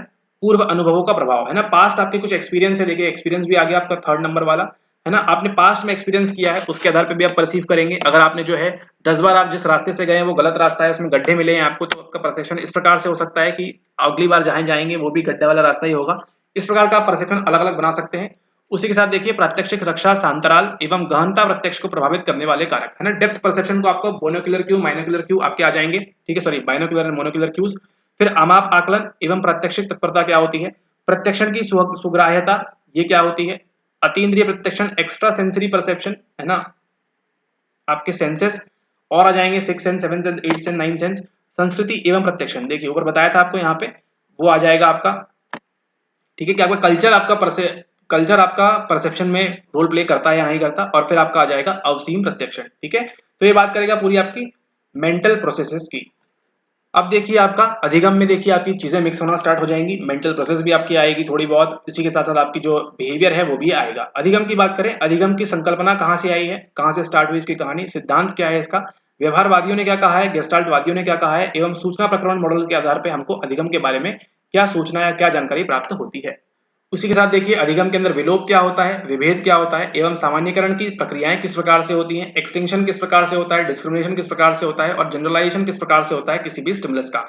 Speaker 1: पूर्व अनुभवों का प्रभाव, है ना, पास्ट आपके कुछ एक्सपीरियंस है, देखिए एक्सपीरियंस भी आ गया आपका 3rd नंबर वाला, है ना, आपने पास्ट में एक्सपीरियंस किया है, उसके आधार पे भी आप परसीव करेंगे। अगर आपने जो है 10 बार आप जिस रास्ते से गए हैं वो गलत रास्ता है, उसमें गड्ढे मिले हैं आपको, तो आपका परसेप्शन इस प्रकार से हो सकता है कि अगली बार जहां जाएंगे वो भी गड्ढे वाला रास्ता ही होगा। इस प्रकार का परसेप्शन अलग अलग बना सकते हैं। उसी के साथ देखिए प्रात्यक्षिक रक्षा, सांतराल एवं गहनता प्रत्यक्ष को प्रभावित करने वाले कारक, है ना। डेप्थ परसेप्शन को आपको मोनोक्यूलर क्यू, माइनोक्यूलर क्यू आपके आ जाएंगे, ठीक है, sorry binocular and monocular cues. फिर अमाप आकलन एवं प्रत्यक्षिक तत्परता क्या होती है, प्रत्यक्षण की सुग्राह्यता, ये क्या होती है, अतीन्द्रिय प्रत्यक्षण, एक्स्ट्रा सेंसरी परसेप्शन, है ना, आपके सेंसेस और आ जाएंगे 6 सेंस, 7 सेंस, 8 सेंस, 9 सेंस। संस्कृति एवं प्रत्यक्षण, देखिए ऊपर बताया था आपको यहाँ पे, वो आ जाएगा आपका, ठीक है, कि आपका कल्चर आपका परसेप्शन में रोल प्ले करता है या नहीं करता। और फिर आपका आ जाएगा अवसीम प्रत्यक्षण, ठीक है। तो ये बात करेगा पूरी आपकी मेंटल प्रोसेसेस की। अब देखिए आपका अधिगम में, देखिए आपकी चीजें मिक्स होना स्टार्ट हो जाएंगी, मेंटल प्रोसेस भी आपकी आएगी थोड़ी बहुत, इसी के साथ साथ आपकी जो बिहेवियर है वो भी आएगा। अधिगम की बात करें, अधिगम की संकल्पना कहाँ से आई है, कहाँ से स्टार्ट हुई इसकी कहानी, सिद्धांत क्या है इसका, व्यवहारवादियों ने क्या कहा है, गेस्टाल्ट वादियों ने क्या कहा है, एवं सूचना प्रकरण मॉडल के आधार पर हमको अधिगम के बारे में क्या सूचना या क्या जानकारी प्राप्त होती है। उसी के साथ देखिए अधिगम के अंदर विलोप क्या होता है, विभेद क्या होता है, एवं सामान्यकरण की प्रक्रियाएं किस प्रकार से होती हैं, एक्सटिंक्शन किस प्रकार से होता है, डिस्क्रिमिनेशन किस प्रकार से होता है, और जनरलाइजेशन किस प्रकार से होता है किसी भी स्टिमुलस का।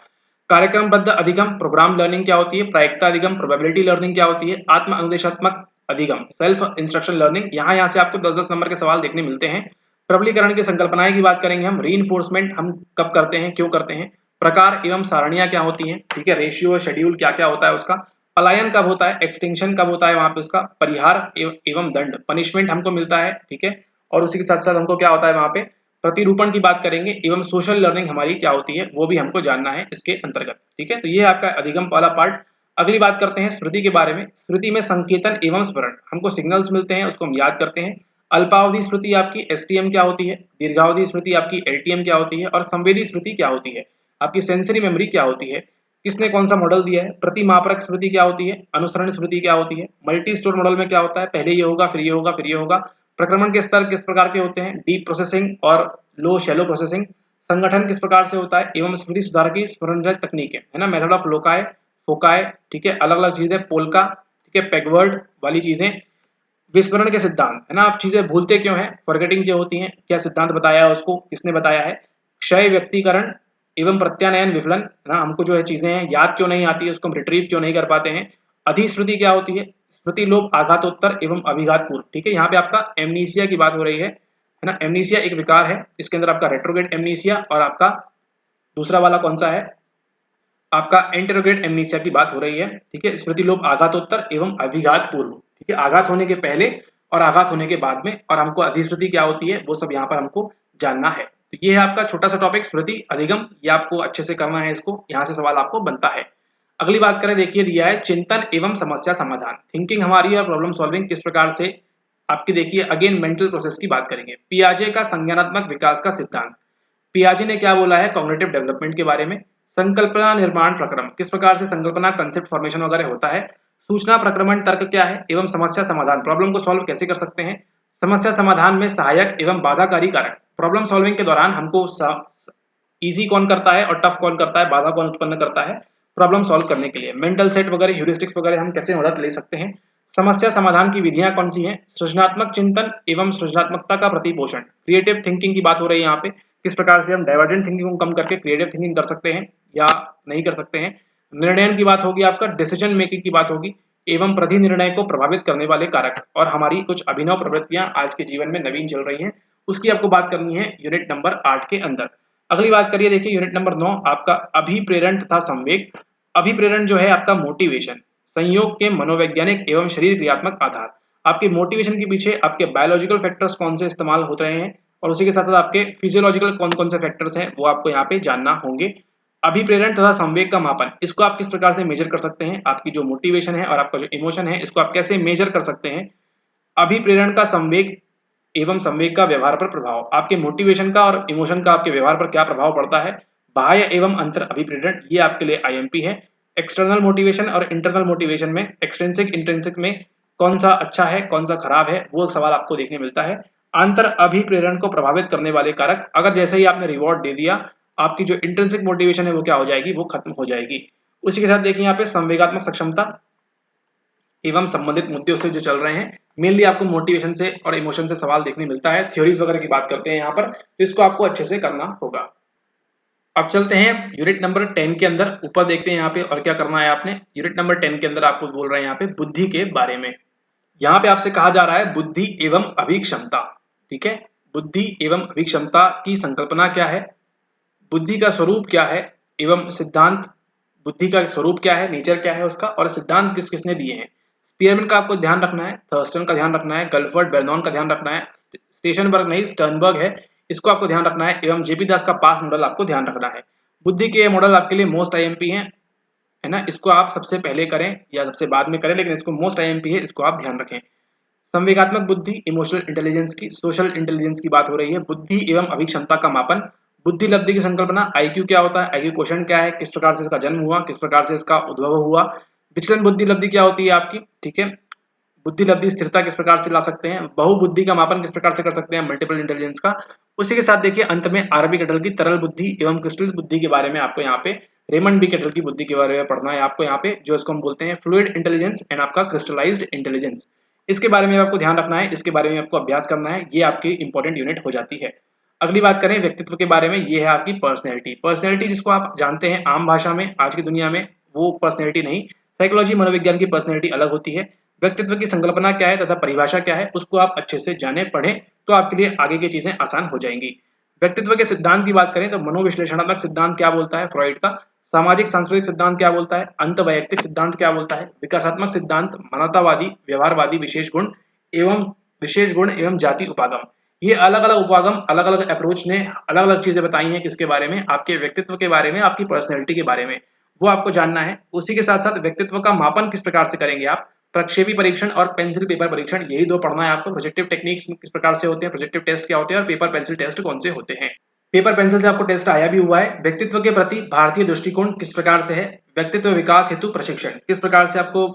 Speaker 1: कार्यक्रमबद्ध अधिगम, प्रोग्राम लर्निंग क्या होती है, प्रायिकता अधिगम, प्रोबेबिलिटी लर्निंग क्या होती है, आत्म अनुदेशात्मक अधिगम, सेल्फ इंस्ट्रक्शन लर्निंग, यहाँ से आपको 10-10 नंबर के सवाल देखने मिलते हैं। प्रबलीकरण की संकल्पनाएं की बात करेंगे हम, रीइंफोर्समेंट हम कब करते हैं, क्यों करते हैं, प्रकार एवं सारणियां क्या होती हैं, ठीक है, रेशियो शेड्यूल क्या क्या होता है उसका, पलायन कब होता है, एक्सटिंक्शन कब होता है वहां पे उसका, परिहार एवं दंड, पनिशमेंट हमको मिलता है, ठीक है, और उसी के साथ साथ हमको क्या होता है वहाँ पे प्रतिरूपण की बात करेंगे एवं सोशल लर्निंग हमारी क्या होती है वो भी हमको जानना है इसके अंतर्गत। ठीक है, तो ये आपका अधिगम वाला पार्ट। अगली बात करते हैं स्मृति के बारे में। स्मृति में संकेतन एवं स्मरण, हमको सिग्नल्स मिलते हैं उसको हम याद करते हैं। अल्पावधि स्मृति आपकी एसटीएम क्या होती है, दीर्घावधि स्मृति आपकी एलटीएम क्या होती है, और संवेदी स्मृति क्या होती है, आपकी सेंसरी मेमोरी क्या होती है, किसने कौन सा मॉडल दिया है। प्रतिमापक स्मृति क्या होती है, अनुसरण स्मृति क्या होती है। मल्टी स्टोर मॉडल में क्या होता है, पहले ये होगा फिर ये होगा फिर ये होगा। प्रक्रमण के स्तर किस प्रकार के होते हैं, डीप प्रोसेसिंग और लो शैलो प्रोसेसिंग। संगठन किस प्रकार से होता है एवं स्मृति सुधार की स्मरणजनक तकनीकें है ना, मेथड ऑफ लोकाय फोकाय, ठीक है, अलग अलग चीजें, पोलका, ठीक है, पेगवर्ड वाली चीजें। विस्मरण के सिद्धांत है ना, आप चीजें भूलते क्यों हैं, फॉरगेटिंग क्यों होती हैं, क्या सिद्धांत बताया है उसको, किसने बताया है। क्षय व्यक्तिकरण एवं प्रत्यानयन विफलन है ना, हमको जो है चीजें हैं याद क्यों नहीं आती है, उसको हम रिट्रीव क्यों नहीं कर पाते हैं। अधिस्मृति क्या होती है, स्मृति लोप आघातोत्तर एवं अभिघात पूर्व। ठीक है, यहाँ पे आपका एमनीसिया की बात हो रही है ना। एमनीसिया एक विकार है, इसके अंदर आपका रेट्रोग्रेड एमनीसिया और आपका दूसरा वाला कौन सा है, आपका एंटेरोग्रेड एमनीसिया की बात हो रही है। ठीक है, स्मृति लोप आघातोत्तर एवं अभिघात पूर्व। ठीक है, आघात होने के पहले और आघात होने के बाद में, और हमको अधिस्मृति क्या होती है वो सब यहाँ पर हमको जानना है। तो ये है आपका छोटा सा टॉपिक स्मृति अधिगम, ये आपको अच्छे से करना है, इसको यहाँ से सवाल आपको बनता है। अगली बात करें, देखिए दिया है चिंतन एवं समस्या समाधान। थिंकिंग हमारी और प्रॉब्लम सॉल्विंग किस प्रकार से आपकी, देखिए अगेन मेंटल प्रोसेस की बात करेंगे। पियाजे का संज्ञानात्मक विकास का सिद्धांत, पियाजे ने क्या बोला है कॉग्निटिव डेवलपमेंट के बारे में। संकल्पना निर्माण प्रक्रम, किस प्रकार से संकल्पना कंसेप्ट फॉर्मेशन वगैरह होता है। सूचना प्रक्रमण तर्क क्या है एवं समस्या समाधान, प्रॉब्लम को सॉल्व कैसे कर सकते हैं। समस्या समाधान में सहायक एवं बाधाकारी कारक, प्रॉब्लम सॉल्विंग के दौरान हमको इजी कौन करता है और टफ कौन करता है, बाधा कौन उत्पन्न करता है प्रॉब्लम सॉल्व करने के लिए। मेंटल सेट वगैरह ह्यूरिस्टिक्स वगैरह हम कैसे मदद ले सकते हैं। समस्या समाधान की विधियां कौन सी हैं। सृजनात्मक चिंतन एवं सृजनात्मकता का प्रतिपोषण, क्रिएटिव थिंकिंग की बात हो रही है यहाँ पे, किस प्रकार से हम डाइवर्जेंट थिंकिंग को कम करके क्रिएटिव थिंकिंग कर सकते हैं या नहीं कर सकते हैं। निर्णय की बात होगी, आपका डिसीजन मेकिंग की बात होगी, एवं प्रति निर्णय को प्रभावित करने वाले कारक, और हमारी कुछ अभिनव प्रवृत्तियां आज के जीवन में नवीन चल रही हैं, उसकी आपको बात करनी है यूनिट नंबर 8 के अंदर। अगली बात करिए, देखिए यूनिट नंबर 9 आपका अभिप्रेरण तथा संवेग। अभिप्रेरण जो है आपका मोटिवेशन, संयोग के मनोवैज्ञानिक एवं शरीर क्रियात्मक आधार। आपके मोटिवेशन के पीछे आपके बायोलॉजिकल फैक्टर्स कौन से इस्तेमाल हो रहे हैं, और उसी के साथ साथ आपके फिजियोलॉजिकल कौन कौन से फैक्टर्स हैं वो आपको यहाँ पे जानना होंगे। अभिप्रेरण तथा संवेग का मापन, इसको आप किस प्रकार से मेजर कर सकते हैं, आपकी जो मोटिवेशन है और आपका जो इमोशन है इसको आप कैसे मेजर कर सकते हैं। अभिप्रेरण का संवेग एवं संवेग का व्यवहार पर प्रभाव, आपके मोटिवेशन का और इमोशन का आपके व्यवहार पर क्या प्रभाव पड़ता है। बाह्य एवं अंतर अभिप्रेरण, ये आपके लिए आईएमपी है। एक्सटर्नल मोटिवेशन और इंटरनल मोटिवेशन में, एक्सट्रिंसिक इंट्रिंसिक में कौन सा अच्छा है कौन सा खराब है, वो सवाल आपको देखने मिलता है। अंतर अभिप्रेरण को प्रभावित करने वाले कारक, अगर जैसे ही आपने रिवॉर्ड दे दिया, आपकी जो इंट्रिंसिक मोटिवेशन है वो क्या हो जाएगी, वो खत्म हो जाएगी। उसी के साथ देखिए यहाँ पे संवेगात्मक सक्षमता एवं संबंधित मुद्दों से जो चल रहे हैं, मेनली आपको मोटिवेशन से और इमोशन से सवाल देखने मिलता है। थ्योरीज वगैरह की बात करते हैं यहाँ पर, तो इसको आपको अच्छे से करना होगा। अब चलते हैं यूनिट नंबर 10 के अंदर, ऊपर देखते हैं यहाँ पे और क्या करना है आपने। यूनिट नंबर 10 के अंदर आपको बोल रहे हैं यहाँ पे बुद्धि के बारे में। यहाँ पे आपसे कहा जा रहा है बुद्धि एवं अभिक्षमता। ठीक है, बुद्धि एवं अभिक्षमता की संकल्पना क्या है, बुद्धि का स्वरूप क्या है एवं सिद्धांत, बुद्धि का स्वरूप क्या है, नेचर क्या है उसका, और सिद्धांत किस किसने दिए हैं। स्पीयरमैन का आपको ध्यान रखना है, थर्स्टन का ध्यान रखना है, गल्फर्ड बेर्नौन का ध्यान रखना है, स्टेशनबर्ग नहीं स्टर्नबर्ग है, इसको आपको ध्यान रखना है, एवं जेपी दास का पास मॉडल आपको ध्यान रखना है। बुद्धि के मॉडल आपके लिए मोस्ट आईएमपी है ना, इसको आप सबसे पहले करें या सबसे बाद में करें, लेकिन इसको मोस्ट आईएमपी है, इसको आप ध्यान रखें। संवेगात्मक बुद्धि, इमोशनल इंटेलिजेंस की, सोशल इंटेलिजेंस की बात हो रही है। बुद्धि एवं अभिक्षमता का मापन, बुद्धि लब्धि की संकल्पना, आईक्यू क्या होता है, आईक्यू क्वेश्चन क्या है, किस प्रकार से इसका जन्म हुआ, किस प्रकार से इसका उद्भव हुआ। विचलन बुद्धि लब्धि क्या होती है आपकी, ठीक है, बुद्धि लब्धि स्थिरता किस प्रकार से ला सकते हैं। बहुबुद्धि का मापन किस प्रकार से कर सकते हैं, मल्टीपल इंटेलिजेंस का। उसी के साथ देखिए अंत में आरबी कटल की तरल बुद्धि एवं क्रिस्टल बुद्धि के बारे में आपको यहाँ पे, रेमंड बी कटल की बुद्धि के बारे में पढ़ना है आपको यहाँ पे, जो इसको हम बोलते हैं फ्लूइड इंटेलिजेंस एंड आपका क्रिस्टलाइज्ड इंटेलिजेंस। इसके बारे में आपको ध्यान रखना है, इसके बारे में आपको अभ्यास करना है, ये आपकी इंपॉर्टेंट यूनिट हो जाती है। अगली बात करें व्यक्तित्व के बारे में, ये है आपकी पर्सनैलिटी। पर्सनैलिटी जिसको आप जानते हैं आम भाषा में आज की दुनिया में, वो पर्सनैलिटी नहीं, साइकोलॉजी मनोविज्ञान की पर्सनैलिटी अलग होती है। व्यक्तित्व की संकल्पना क्या है तथा परिभाषा क्या है, उसको आप अच्छे से जाने पढ़ें, तो आपके लिए आगे की चीजें आसान हो जाएंगी। व्यक्तित्व के सिद्धांत की बात करें तो मनोविश्लेषणात्मक सिद्धांत क्या बोलता है फ्रॉइड का, सामाजिक सांस्कृतिक सिद्धांत क्या बोलता है, अंत वैयक्तिक सिद्धांत क्या बोलता है, विकासात्मक सिद्धांत मानवतावादी व्यवहारवादी विशेष गुण एवं जाति उपागम, ये अलग अलग उपागम, अलग अलग अप्रोच ने अलग अलग चीजें बताई हैं किसके बारे में, आपके व्यक्तित्व के बारे में, आपकी पर्सनैलिटी के बारे में, वो आपको जानना है। उसी के साथ साथ व्यक्तित्व का मापन किस प्रकार से करेंगे आप, प्रक्षेपी परीक्षण और पेंसिल पेपर परीक्षण, यही दो पढ़ना है आपको। प्रोजेक्टिव टेक्निक्स किस प्रकार से होते हैं, प्रोजेक्टिव टेस्ट क्या होते हैं, और पेपर पेंसिल टेस्ट कौन से होते हैं। पेपर पेंसिल से आपको टेस्ट आया भी हुआ है। व्यक्तित्व के प्रति भारतीय दृष्टिकोण किस प्रकार से है, व्यक्तित्व विकास हेतु प्रशिक्षण किस प्रकार से आपको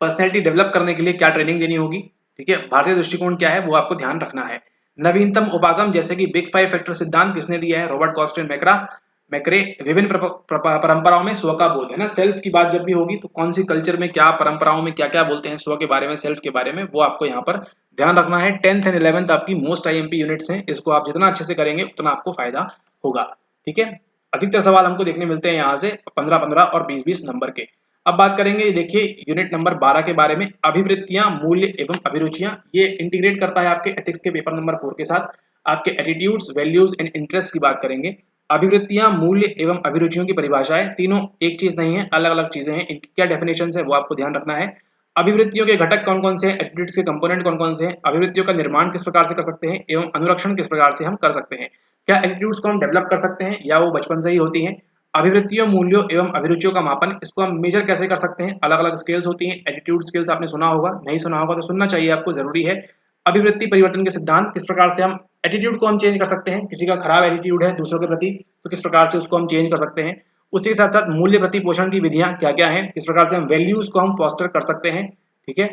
Speaker 1: पर्सनैलिटी डेवलप करने के लिए क्या ट्रेनिंग देनी होगी, ठीक है, भारतीय दृष्टिकोण क्या है वो आपको ध्यान रखना है। नवीनतम उपागम जैसे कि बिग 5 फैक्टर सिद्धांत किसने दिया है, रॉबर्ट कॉस्टिन मैक्रे। विभिन्न परंपराओं में स्व का बोध है ना, सेल्फ की बात जब भी होगी तो कौन सी कल्चर में क्या परंपराओं में क्या क्या बोलते हैं स्व के बारे में, सेल्फ के बारे में, वो आपको यहाँ पर ध्यान रखना है। 10th एंड 11th आपकी मोस्ट IMP यूनिट्स हैं, इसको आप जितना अच्छे से करेंगे उतना आपको फायदा होगा, ठीक है। अधिकतर सवाल हमको देखने मिलते हैं यहाँ से 15-15 और 20-20 नंबर के। अब बात करेंगे, देखिए यूनिट नंबर 12 के बारे में, अभिवृत्तियां, मूल्य एवं अभिरुचियां। ये इंटीग्रेट करता है आपके एथिक्स के पेपर नंबर 4 के साथ। आपके एटीट्यूड्स, वैल्यूज एंड इंटरेस्ट की बात करेंगे। अभिवृत्तियां, मूल्य एवं अभिरुचियों की परिभाषाएं, तीनों एक चीज नहीं है, अलग अलग चीजें हैं, इनकी क्या डेफिनेशन है वो आपको ध्यान रखना है। अभिवृत्तियों के घटक कौन कौन से हैं, एटीट्यूड्स के कंपोनेंट कौन कौन से हैं, अभिवृत्तियों का निर्माण किस प्रकार से कर सकते हैं एवं अनुरक्षण किस प्रकार से हम कर सकते हैं। क्या एटीट्यूड्स को हम डेवलप कर सकते हैं या वो बचपन से ही होती हैं। अभिवृत्तियों, मूल्यों एवं अभिरुचियों का मापन, इसको हम मेजर कैसे कर सकते हैं, अलग अलग स्केल्स होती हैं। एटीट्यूड स्केल्स आपने सुना होगा, नहीं सुना होगा तो सुनना चाहिए आपको, जरूरी है। अभिवृत्ति परिवर्तन के सिद्धांत, किस प्रकार से हम एटीट्यूड को हम चेंज कर सकते हैं, किसी का खराब एटीट्यूड है दूसरों के प्रति तो किस प्रकार से उसको हम चेंज कर सकते हैं। उसी के साथ साथ मूल्य प्रतिपोषण की विधियां क्या क्या हैं, किस प्रकार से हम वैल्यूज को हम फॉस्टर कर सकते हैं, ठीक है।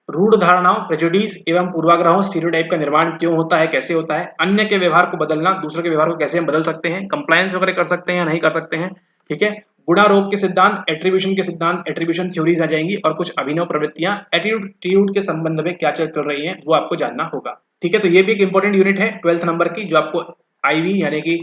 Speaker 1: रूढ़ धारणाओं, प्रेजुडिस एवं पूर्वाग्रहों, स्टीरियोटाइप का निर्माण क्यों होता है, कैसे होता है, अन्य के व्यवहार को बदलना, दूसरों के व्यवहार को कैसे हम बदल सकते हैं, कंप्लायंस वगैरह कर सकते हैं या नहीं कर सकते हैं, ठीक है। गुणारोप के सिद्धांत, एट्रीब्यूशन के सिद्धांत, एट्रीब्यूशन थ्योरीज आ जाएंगी, और कुछ अभिनव प्रवृत्तियां एटीट्यूड के संबंध में क्या चल रही है वो आपको जानना होगा, ठीक है। तो ये भी एक इंपॉर्टेंट यूनिट है 12th नंबर की, जो आपको IV यानी कि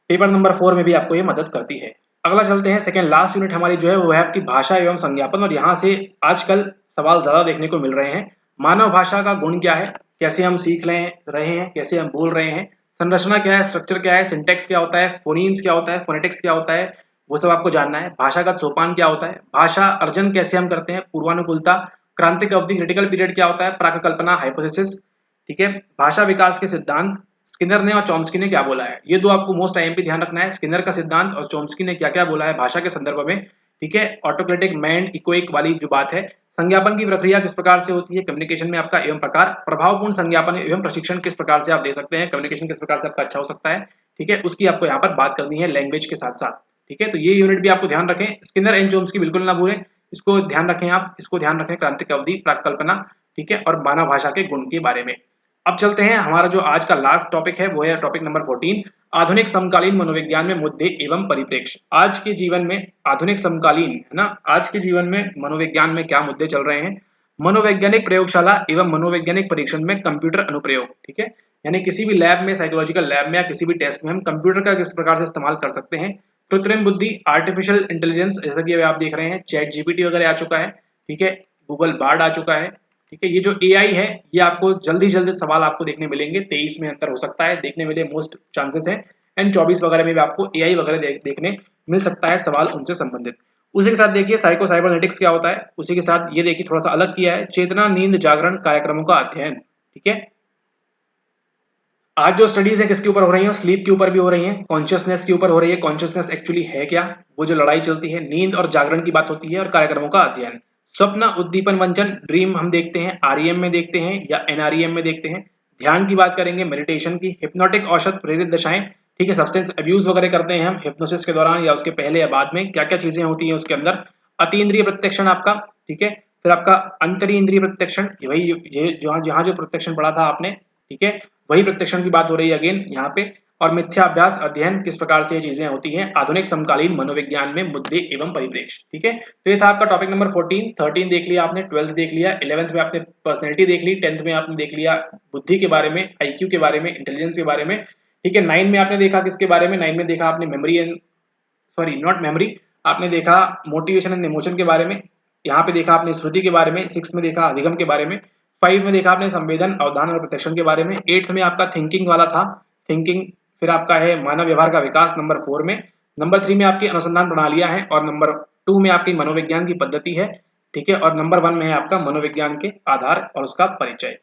Speaker 1: पेपर नंबर 4 में भी आपको ये मदद करती है। अगला चलते हैं, सेकंड लास्ट यूनिट हमारी जो है वो है आपकी भाषा एवं संज्ञापन, और यहाँ से आजकल सवाल ज्यादा देखने को मिल रहे हैं। मानव भाषा का गुण क्या है, कैसे हम सीख रहे हैं, कैसे हम बोल रहे हैं, संरचना क्या है, स्ट्रक्चर क्या है, सिंटेक्स क्या होता है, फोनीम्स क्या होता है, फोनेटिक्स क्या होता है, वो सब आपको जानना है। भाषागत सोपान क्या होता है, भाषा अर्जन कैसे हम करते हैं, पूर्वानुकूलता, क्रांतिक अवधि, क्रिटिकल पीरियड क्या होता है, प्राकल्पना, हाइपोथेसिस, ठीक है। भाषा विकास के सिद्धांत, स्किनर ने और चॉम्स्की ने क्या बोला है, ये दो आपको मोस्ट IMP ध्यान रखना है, स्किनर का सिद्धांत और चॉम्स्की ने क्या क्या बोला है भाषा के संदर्भ में, ठीक है। ऑटोक्रेटिक, मैंड, इकोइक वाली जो बात है। संज्ञापन की प्रक्रिया किस प्रकार से होती है कम्युनिकेशन में आपका, एवं प्रकार, प्रभावपूर्ण संज्ञापन एवं प्रशिक्षण किस प्रकार से आप दे सकते हैं, कम्युनिकेशन किस प्रकार से आपका अच्छा हो सकता है, ठीक है, उसकी आपको यहाँ पर बात करनी है लैंग्वेज के साथ साथ, ठीक है। तो ये यूनिट भी आपको ध्यान रखें, स्किनर एंड चॉम्स्की बिल्कुल ना भूलें, इसको ध्यान रखें आप, इसको ध्यान रखें, क्रांतिक अवधि, प्राकल्पना, ठीक है, और मानव भाषा के गुण के बारे में। अब चलते हैं, हमारा जो आज का लास्ट टॉपिक है वो है टॉपिक नंबर 14, आधुनिक समकालीन मनोविज्ञान में मुद्दे एवं परिप्रेक्ष्य। आज के जीवन में आधुनिक समकालीन है ना, आज के जीवन में मनोविज्ञान में क्या मुद्दे चल रहे हैं। मनोवैज्ञानिक प्रयोगशाला एवं मनोवैज्ञानिक परीक्षण में कंप्यूटर अनुप्रयोग, ठीक है, यानी किसी भी लैब में, साइकोलॉजिकल लैब में या किसी भी टेस्ट में हम कंप्यूटर का किस प्रकार से इस्तेमाल कर सकते हैं। कृत्रिम बुद्धि, आर्टिफिशियल इंटेलिजेंस, जैसा कि आप देख रहे हैं चैट GPT वगैरह आ चुका है, ठीक है, गूगल बार्ड आ चुका है, ठीक है। ये जो AI है ये आपको जल्दी जल्दी सवाल आपको देखने मिलेंगे, 23 में अंतर हो सकता है देखने मिले, मोस्ट चांसेस है, एंड 24 वगैरह में भी आपको AI वगैरह देखने मिल सकता है सवाल उनसे संबंधित। उसी के साथ देखिए साइको साइबरनेटिक्स क्या होता है, उसी के साथ ये देखिए थोड़ा सा अलग किया है, चेतना, नींद, जागरण कार्यक्रमों का अध्ययन, ठीक है। आज जो स्टडीज है किसके ऊपर हो रही है, स्लीप के ऊपर भी हो रही है, कॉन्शियसनेस के ऊपर हो रही है, कॉन्शियसनेस एक्चुअली है क्या, वो जो लड़ाई चलती है, नींद और जागरण की बात होती है, और कार्यक्रमों का अध्ययन। स्वप्न, उद्दीपन, वंचन, ड्रीम हम देखते हैं, REM में देखते हैं या NREM में देखते हैं। ध्यान की बात करेंगे, मेडिटेशन की, हिप्नोटिक औषध प्रेरित दशाएं, ठीक है, सब्सटेंस अब्यूज वगैरह करते हैं हम हिप्नोसिस के दौरान या उसके पहले या बाद में, क्या क्या चीजें होती हैं उसके अंदर। अतीन्द्रिय प्रत्यक्षण आपका, ठीक है, फिर आपका अंतरी इंद्रिय प्रत्यक्षण, वही जहाँ जहाँ जो प्रत्यक्षण पढ़ा था आपने, ठीक है, वही प्रत्यक्षण की बात हो रही है अगेन यहाँ पे। और मिथ्याभ्यास अध्ययन, किस प्रकार से ये चीजें होती हैं आधुनिक समकालीन मनोविज्ञान में मुद्दे एवं परिप्रेक्ष्य, ठीक है। तो ये था आपका टॉपिक नंबर 14, 13 देख लिया आपने, 12th देख लिया, 11th में आपने पर्सनैलिटी देख ली, 10th में आपने देख लिया बुद्धि के बारे में, IQ के बारे में, इंटेलिजेंस के बारे में, ठीक है। 9 में आपने देखा किसके बारे में, 9 में देखा आपने memory and, sorry not memory, आपने देखा मोटिवेशन एंड इमोशन के बारे में, यहाँ पे देखा आपने स्मृति के बारे में, 6 में देखा अधिगम के बारे में, 5 में देखा आपने संवेदन, अवधान और प्रत्यक्षण के बारे में, 8th में आपका थिंकिंग वाला था, थिंकिंग, फिर आपका है मानव व्यवहार का विकास नंबर 4 में, नंबर 3 में आपकी अनुसंधान प्रणालियां हैं, और नंबर 2 में आपकी मनोविज्ञान की पद्धति है, ठीक है, और नंबर 1 में है आपका मनोविज्ञान के आधार और उसका परिचय।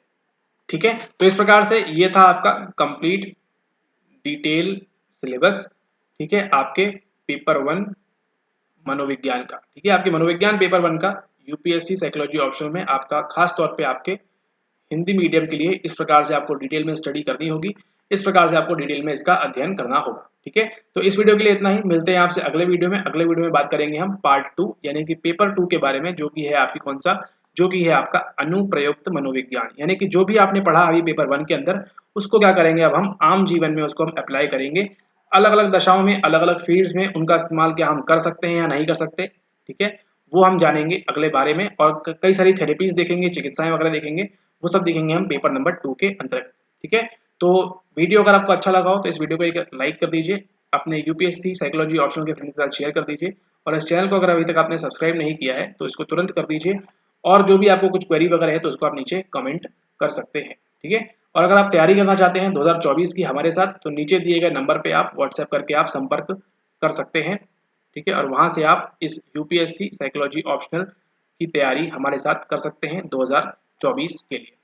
Speaker 1: ठीक है, तो इस प्रकार से ये था आपका कंप्लीट डिटेल सिलेबस, ठीक है, आपके पेपर 1 मनोविज्ञान का। ठीक है, आपके मनोविज्ञान पेपर 1 का यूपीएससी साइकोलॉजी ऑप्शनल में आपका खास तौर पे आपके हिंदी मीडियम के लिए इस प्रकार से आपको डिटेल में स्टडी करनी होगी, इस प्रकार से आपको डिटेल में इसका अध्ययन करना होगा। ठीक है, तो इस वीडियो के लिए इतना ही, मिलते हैं आपसे अगले वीडियो में। अगले वीडियो में बात करेंगे हम पार्ट 2 यानी कि पेपर 2 के बारे में, जो कि है आपकी कौन सा, जो कि है आपका अनुप्रयुक्त मनोविज्ञान, यानी कि जो भी आपने पढ़ा अभी पेपर 1 के अंदर, उसको क्या करेंगे अब हम आम जीवन में उसको हम अप्लाई करेंगे, अलग अलग दशाओं में, अलग अलग फील्ड्स में उनका इस्तेमाल क्या हम कर सकते हैं या नहीं कर सकते। ठीक है, वो हम जानेंगे अगले बारे में, और कई सारी थेरेपीज देखेंगे, चिकित्साएं वगैरह देखेंगे, वो सब देखेंगे हम पेपर नंबर 2 के अंतर्गत। ठीक है, तो वीडियो अगर आपको अच्छा लगा हो तो इस वीडियो को एक लाइक कर दीजिए, अपने यूपीएससी साइकोलॉजी ऑप्शनल के फ्रेंड्स के साथ शेयर कर दीजिए, और इस चैनल को अगर अभी तक आपने सब्सक्राइब नहीं किया है तो इसको तुरंत कर दीजिए, और जो भी आपको कुछ क्वेरी वगैरह है तो उसको आप नीचे कमेंट कर सकते हैं। ठीक है, और अगर आप तैयारी करना चाहते हैं 2024 की हमारे साथ, तो नीचे दिए गए नंबर पे आप व्हाट्सएप करके आप संपर्क कर सकते हैं। ठीक है, और वहां से आप इस यूपीएससी साइकोलॉजी ऑप्शनल की तैयारी हमारे साथ कर सकते हैं 2024 के लिए।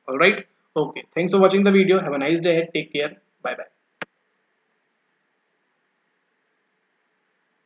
Speaker 1: Alright, okay, thanks for watching the video, have a nice day, take care, bye bye.